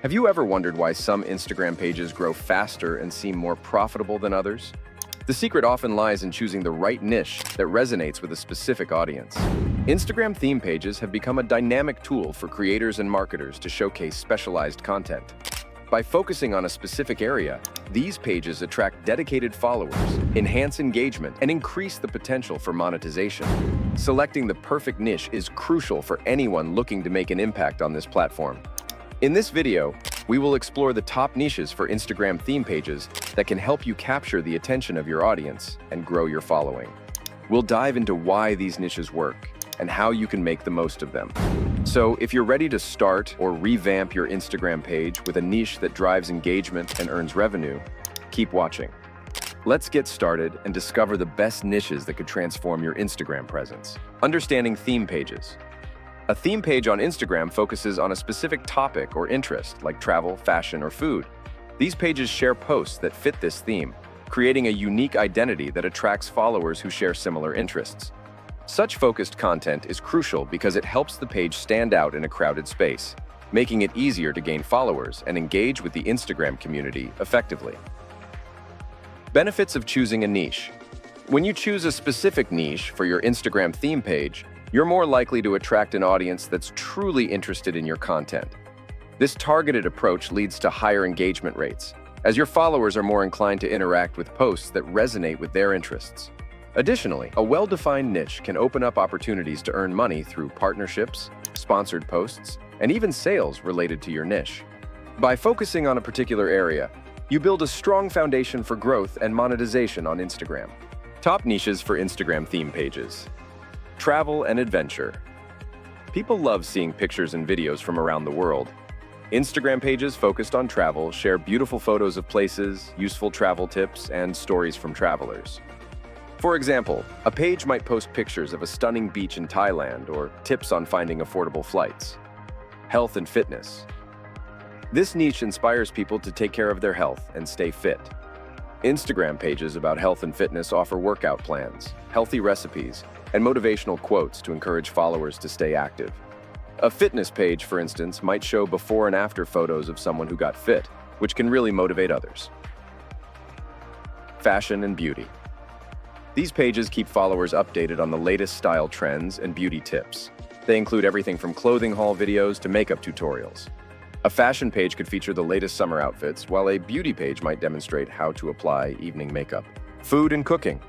Have you ever wondered why some Instagram pages grow faster and seem more profitable than others? The secret often lies in choosing the right niche that resonates with a specific audience. Instagram theme pages have become a dynamic tool for creators and marketers to showcase specialized content. By focusing on a specific area, these pages attract dedicated followers, enhance engagement, and increase the potential for monetization. Selecting the perfect niche is crucial for anyone looking to make an impact on this platform. In this video, we will explore the top niches for Instagram theme pages that can help you capture the attention of your audience and grow your following. We'll dive into why these niches work and how you can make the most of them. So if you're ready to start or revamp your Instagram page with a niche that drives engagement and earns revenue, keep watching. Let's get started and discover the best niches that could transform your Instagram presence. Understanding theme pages. A theme page on Instagram focuses on a specific topic or interest, like travel, fashion, or food. These pages share posts that fit this theme, creating a unique identity that attracts followers who share similar interests. Such focused content is crucial because it helps the page stand out in a crowded space, making it easier to gain followers and engage with the Instagram community effectively. Benefits of choosing a niche. When you choose a specific niche for your Instagram theme page, you're more likely to attract an audience that's truly interested in your content. This targeted approach leads to higher engagement rates, as your followers are more inclined to interact with posts that resonate with their interests. Additionally, a well-defined niche can open up opportunities to earn money through partnerships, sponsored posts, and even sales related to your niche. By focusing on a particular area, you build a strong foundation for growth and monetization on Instagram. Top niches for Instagram theme pages. Travel and adventure. People love seeing pictures and videos from around the world. Instagram pages focused on travel share beautiful photos of places, useful travel tips, and stories from travelers. For example, a page might post pictures of a stunning beach in Thailand or tips on finding affordable flights. Health and fitness. This niche inspires people to take care of their health and stay fit. Instagram pages about health and fitness offer workout plans, healthy recipes, and motivational quotes to encourage followers to stay active. A fitness page, for instance, might show before and after photos of someone who got fit, which can really motivate others. Fashion and beauty. These pages keep followers updated on the latest style trends and beauty tips. They include everything from clothing haul videos to makeup tutorials. A fashion page could feature the latest summer outfits, while a beauty page might demonstrate how to apply evening makeup. Food and cooking.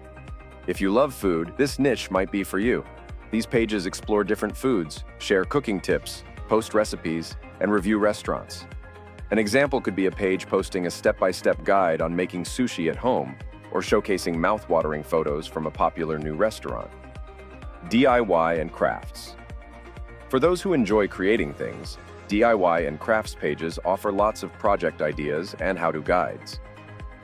If you love food, this niche might be for you. These pages explore different foods, share cooking tips, post recipes, and review restaurants. An example could be a page posting a step-by-step guide on making sushi at home, or showcasing mouth-watering photos from a popular new restaurant. DIY and crafts. For those who enjoy creating things, DIY and crafts pages offer lots of project ideas and how-to guides.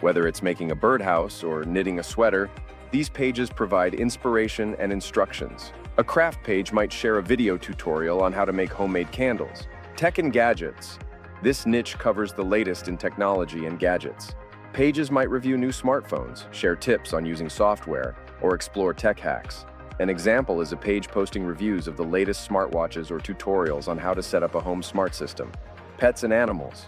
Whether it's making a birdhouse or knitting a sweater, these pages provide inspiration and instructions. A craft page might share a video tutorial on how to make homemade candles. Tech and gadgets. This niche covers the latest in technology and gadgets. Pages might review new smartphones, share tips on using software, or explore tech hacks. An example is a page posting reviews of the latest smartwatches or tutorials on how to set up a home smart system. Pets and animals.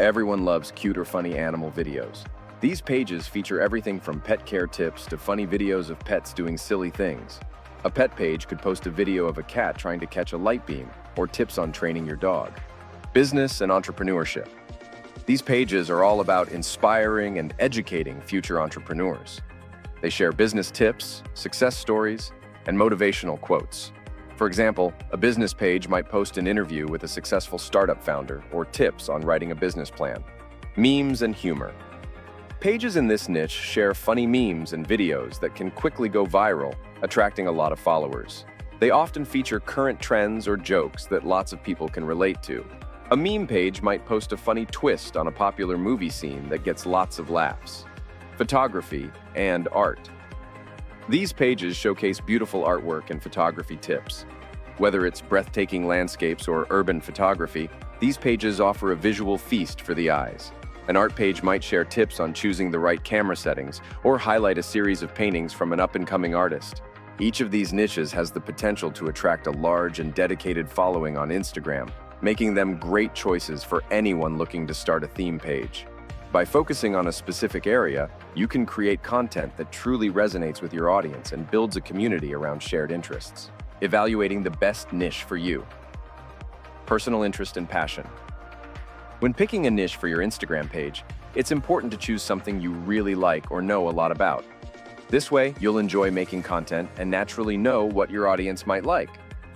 Everyone loves cute or funny animal videos. These pages feature everything from pet care tips to funny videos of pets doing silly things. A pet page could post a video of a cat trying to catch a light beam, or tips on training your dog. Business and entrepreneurship. These pages are all about inspiring and educating future entrepreneurs. They share business tips, success stories, and motivational quotes. For example, a business page might post an interview with a successful startup founder or tips on writing a business plan. Memes and humor. Pages in this niche share funny memes and videos that can quickly go viral, attracting a lot of followers. They often feature current trends or jokes that lots of people can relate to. A meme page might post a funny twist on a popular movie scene that gets lots of laughs. Photography and art. These pages showcase beautiful artwork and photography tips. Whether it's breathtaking landscapes or urban photography, these pages offer a visual feast for the eyes. An art page might share tips on choosing the right camera settings or highlight a series of paintings from an up-and-coming artist. Each of these niches has the potential to attract a large and dedicated following on Instagram, making them great choices for anyone looking to start a theme page. By focusing on a specific area, you can create content that truly resonates with your audience and builds a community around shared interests. Evaluating the best niche for you. Personal interest and passion. When picking a niche for your Instagram page, it's important to choose something you really like or know a lot about. This way, you'll enjoy making content and naturally know what your audience might like.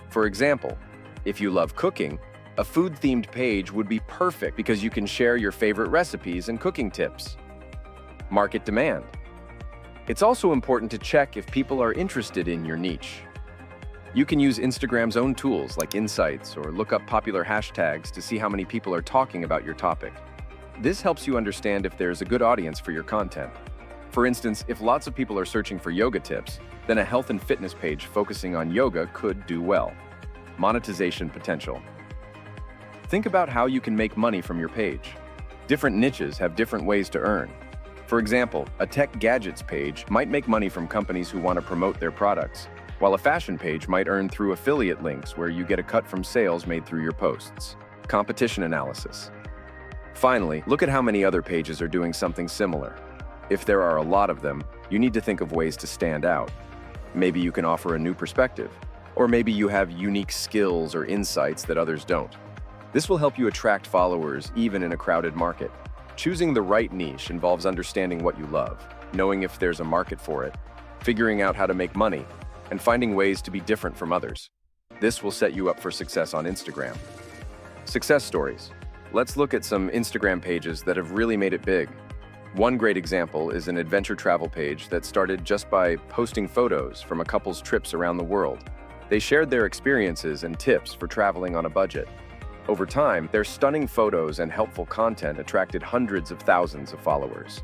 For example, if you love cooking, a food-themed page would be perfect because you can share your favorite recipes and cooking tips. Market demand. It's also important to check if people are interested in your niche. You can use Instagram's own tools like Insights or look up popular hashtags to see how many people are talking about your topic. This helps you understand if there's a good audience for your content. For instance, if lots of people are searching for yoga tips, then a health and fitness page focusing on yoga could do well. Monetization potential. Think about how you can make money from your page. Different niches have different ways to earn. For example, a tech gadgets page might make money from companies who want to promote their products, while a fashion page might earn through affiliate links where you get a cut from sales made through your posts. Competition analysis. Finally, look at how many other pages are doing something similar. If there are a lot of them, you need to think of ways to stand out. Maybe you can offer a new perspective, or maybe you have unique skills or insights that others don't. This will help you attract followers even in a crowded market. Choosing the right niche involves understanding what you love, knowing if there's a market for it, figuring out how to make money, and finding ways to be different from others. This will set you up for success on Instagram. Success stories. Let's look at some Instagram pages that have really made it big. One great example is an adventure travel page that started just by posting photos from a couple's trips around the world. They shared their experiences and tips for traveling on a budget. Over time, their stunning photos and helpful content attracted hundreds of thousands of followers.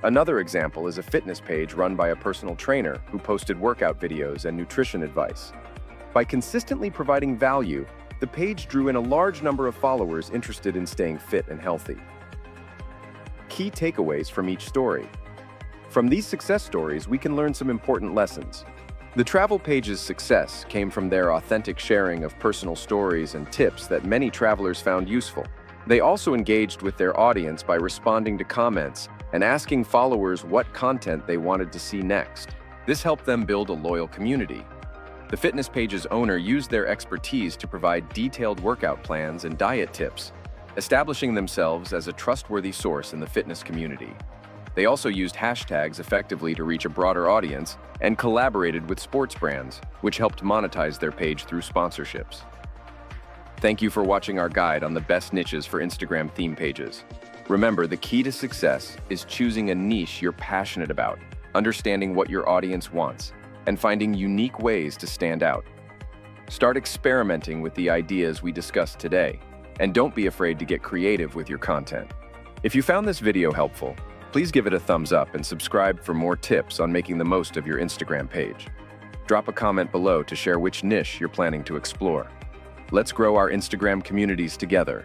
Another example is a fitness page run by a personal trainer who posted workout videos and nutrition advice. By consistently providing value, the page drew in a large number of followers interested in staying fit and healthy. Key takeaways from each story. From these success stories, we can learn some important lessons. The travel page's success came from their authentic sharing of personal stories and tips that many travelers found useful. They also engaged with their audience by responding to comments and asking followers what content they wanted to see next. This helped them build a loyal community. The fitness page's owner used their expertise to provide detailed workout plans and diet tips, establishing themselves as a trustworthy source in the fitness community. They also used hashtags effectively to reach a broader audience and collaborated with sports brands, which helped monetize their page through sponsorships. Thank you for watching our guide on the best niches for Instagram theme pages. Remember, the key to success is choosing a niche you're passionate about, understanding what your audience wants, and finding unique ways to stand out. Start experimenting with the ideas we discussed today, and don't be afraid to get creative with your content. If you found this video helpful, please give it a thumbs up and subscribe for more tips on making the most of your Instagram page. Drop a comment below to share which niche you're planning to explore. Let's grow our Instagram communities together.